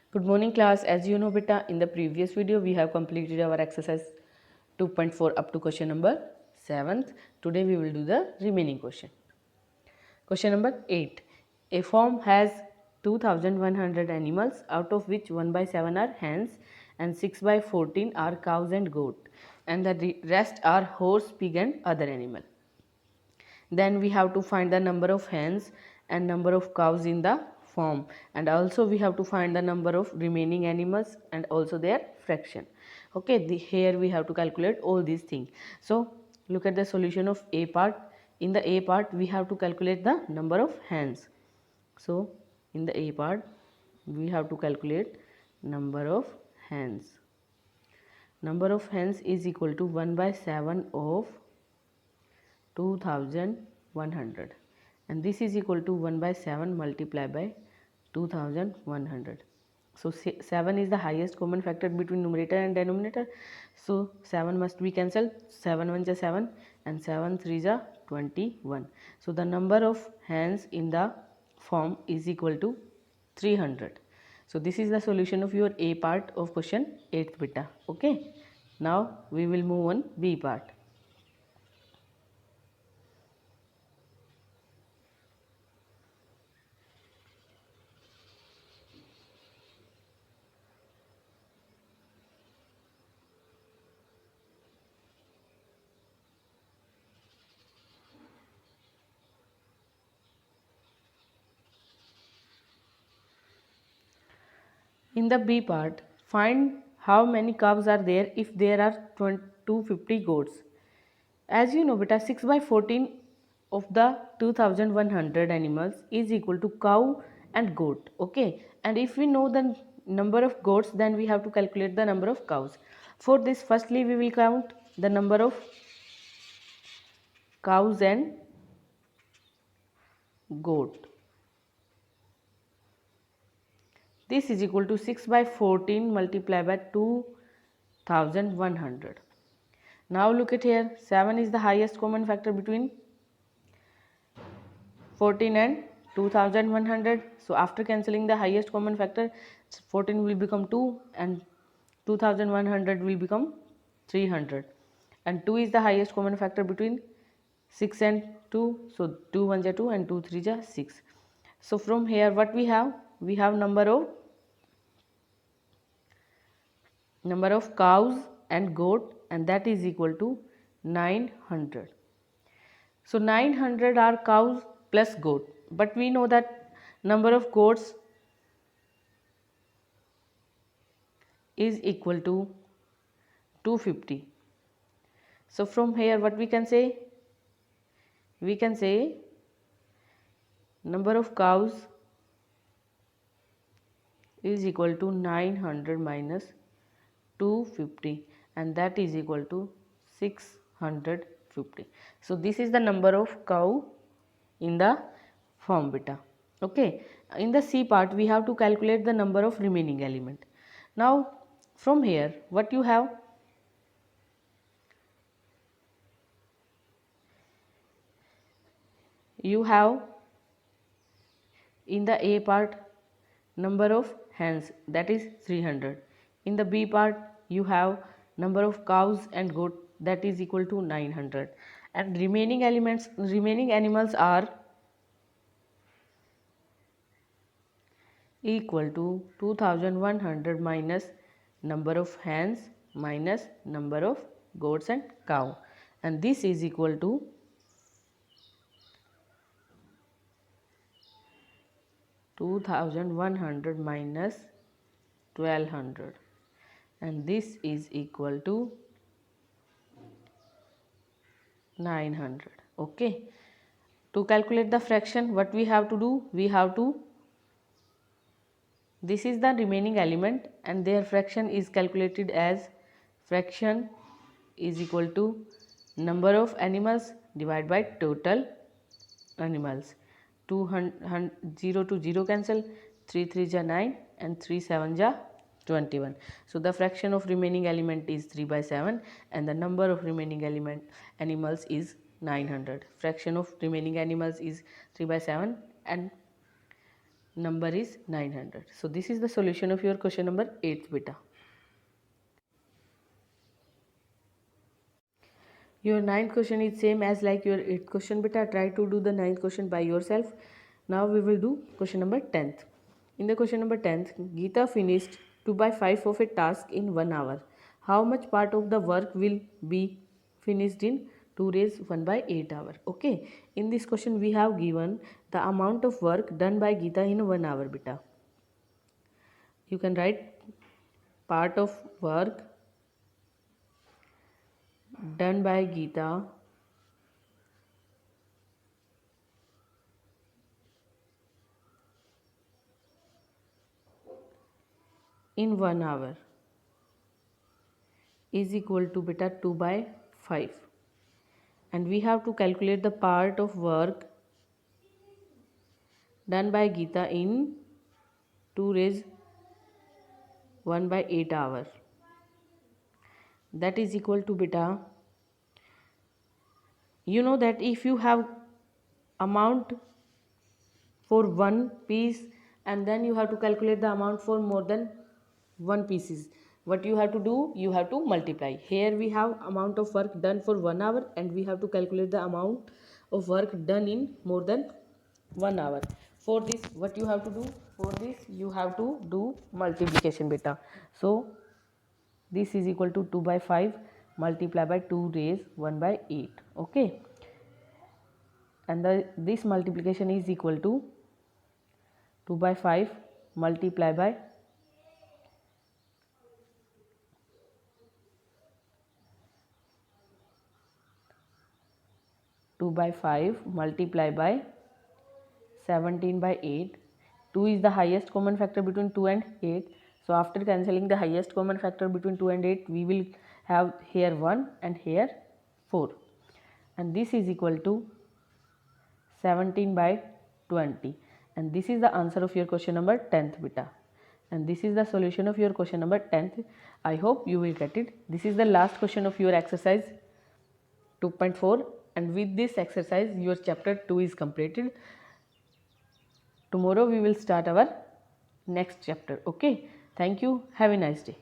Good morning class. As you know beta, in the previous video we have completed our exercise 2.4 up to question number 7th. Today we will do the remaining question. Question number 8. A farm has 2100 animals, out of which 1 by 7 are hens and 6 by 14 are cows and goat, and the rest are horse, pig and other animal. Then we have to find the number of hens and number of cows in the farm, and also we have to find the number of remaining animals and also their fraction. Okay, here we have to calculate all these things. So look at the solution of A part. In the A part we have to calculate the number of hens. So in the A part we have to calculate number of hens. Number of hens is equal to 1 by 7 of 2100, and this is equal to 1 by 7 multiplied by 2100. So 7 is the highest common factor between numerator and denominator, so 7 must be cancelled. 7 1 is 7 and 7 3 is 21. So the number of hens in the form is equal to 300. So this is the solution of your A part of question 8th beta. Okay, now we will move on B part. In the B part, find how many calves are there if there are 250 goats. As you know beta, 6 by 14 of the 2100 animals is equal to cow and goat. Okay, and if we know the number of goats, then we have to calculate the number of cows. For this, firstly we will count the number of cows and goat. This is equal to 6 by 14 multiplied by 2100. Now look at here, 7 is the highest common factor between 14 and 2100. So after cancelling the highest common factor, 14 will become 2 and 2100 will become 300. And 2 is the highest common factor between 6 and 2. So 2 1 is 2 and 2 3 is 6. So from here what we have? We have number of cows and goat, and that is equal to 900. So 900 are cows plus goat, but we know that number of goats is equal to 250. So from here what we can say? We can say number of cows is equal to 900 minus 250, and that is equal to 650. So this is the number of cow in the form beta. Okay, in the C part we have to calculate the number of remaining element. Now from here what you have? You have in the A part number of hens, that is 300. In the B part you have number of cows and goat, that is equal to 900, and remaining animals are equal to 2100 minus number of hens minus number of goats and cow, and this is equal to 2100 minus 1200, and this is equal to 900. Okay, to calculate the fraction what we have to do? We have to, this is the remaining element and their fraction is calculated as fraction is equal to number of animals divided by total animals. 0 to 0 cancel, 3 3 is 9 and 3 7 is 21. So the fraction of remaining element is 3 by 7 and the number of remaining animals is 900. Fraction of remaining animals is 3 by 7 and number is 900. So this is the solution of your question number 8 beta. Your ninth question is same as like your 8th question beta. Try to do the ninth question by yourself. Now we will do question number 10th. In the question number 10th, Geeta finished 2 by 5 of a task in 1 hour. How much part of the work will be finished in 2 raised 1 by 8 hour? Okay, in this question we have given the amount of work done by Geeta in 1 hour beta. You can write part of work done by Geeta in 1 hour is equal to beta 2 by 5, and we have to calculate the part of work done by Geeta in 2 raised 1 by 8 hour, that is equal to beta, you know that if you have amount for one piece and then you have to calculate the amount for more than one pieces, what you have to do, you have to multiply. Here we have amount of work done for 1 hour and we have to calculate the amount of work done in more than 1 hour. For this what you have to do, for this you have to do multiplication beta. So this is equal to 2 by 5 multiply by 2 raised 1 by 8. Okay, and this multiplication is equal to 2 by 5 multiply by 2 by 5 multiply by 17 by 8. 2 is the highest common factor between 2 and 8. So after cancelling the highest common factor between 2 and 8, we will have here 1 and here 4. And this is equal to 17 by 20. And this is the answer of your question number 10th beta. And this is the solution of your question number 10th. I hope you will get it. This is the last question of your exercise 2.4, and with this exercise your chapter 2 is completed. Tomorrow we will start our next chapter. Okay, thank you, have a nice day.